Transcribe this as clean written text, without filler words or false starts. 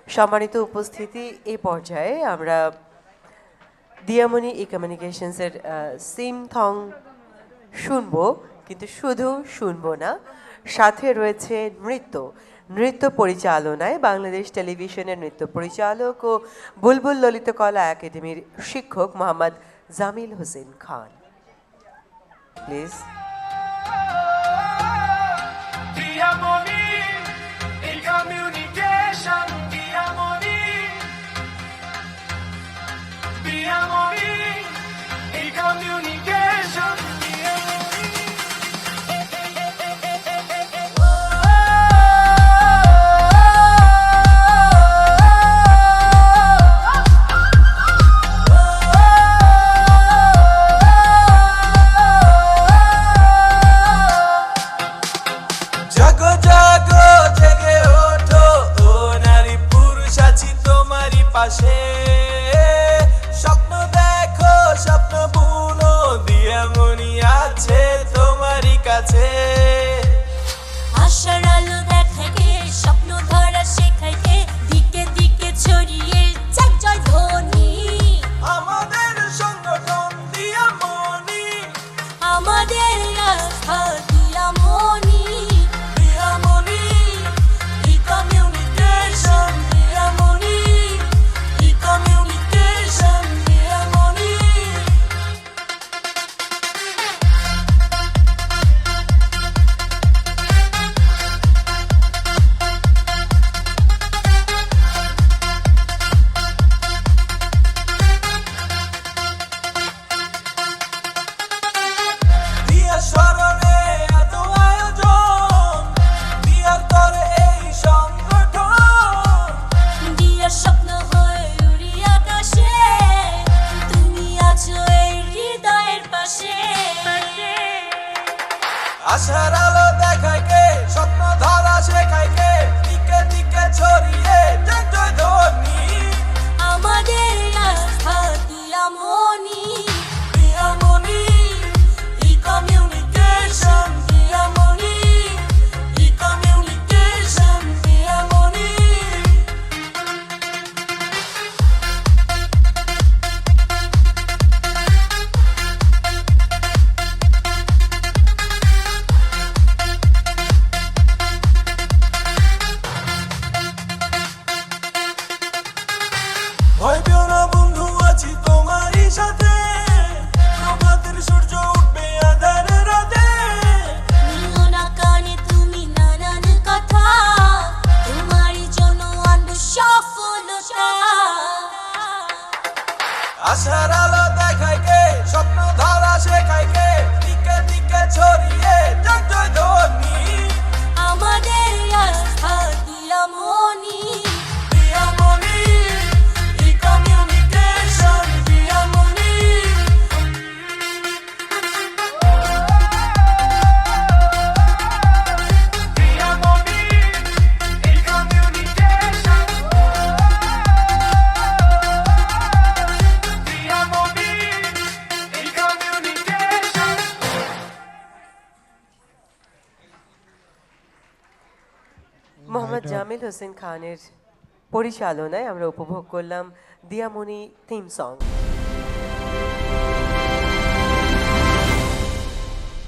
সম্মানিত উপস্থিতি, এই পর্যায়ে আমরা দিয়ামণি ই কমিউনিকেশনসের সিম থং শুনবো, কিন্তু শুধু শুনবো না, সাথে রয়েছে নৃত্য পরিচালনায় বাংলাদেশ টেলিভিশনের নৃত্য পরিচালক ও বুলবুল ললিতকলা একাডেমির শিক্ষক মোহাম্মদ জামিল হোসেন খান। প্লিজ। স্বপ্ন দেখো, স্বপ্ন বুনো, দিয়ামণি আছে তোমারই কাছে। আশার আলো দেখাকে, স্বপ্ন ধরা শেখাকে, দিকে দিকে ছড়িয়ে যাক জয় ধ্বনি। আমাদের সংগঠন দিয়ামণি, আমাদের আস্থা দিয়ামণি। দিয়ামণি ই কমিউনিকেশন, দিয়ামণি ই কমিউনিকেশন, দিয়ামণি। দিয়া স্মরণে এত আয়োজন, দিয়ার তরে এই সংগঠন। দিয়ার স্বপ্ন হয়ে উড়ি আকাশে, তুমি আছো এই হৃদয়ের পাশে। আশার আলো দেখায় কে, স্বপ্ন ধরা শেখায় কে, দিকে দিকে ছড়িয়ে যাক জয় ধ্বনি। আমাদের আস্থা দিয়ামণি। দিয়ামণি ই কমিউনিকেশন, দিয়ামণি ই কমিউনিকেশন, দিয়ামণি। ভয় পেও না বন্ধু, আছি তোমারই সাথে, প্রভাতের সূর্য উঠবে আঁধারে রাতে। নিও না কানে তুমি নানান কথা, তোমারই জন্য আনবো সফলতা। আশার আলো দেখায় কে, স্বপ্ন ধরা শেখায় কে, দিকে দিকে ছড়িয়ে যাক জয় ধ্বনি। আমাদের আস্থা দিয়ামণি। দিয়ামণি ই কমিউনিকেশন, দিয়ামণি। দিয়ামণি ই কমিউনিকেশন, দিয়ামণি ই কমিউনিকেশন। মোহাম্মদ জামিল হোসেন খানের পরিচালনায় আমরা উপভোগ করলাম দিয়ামণি থিম সং।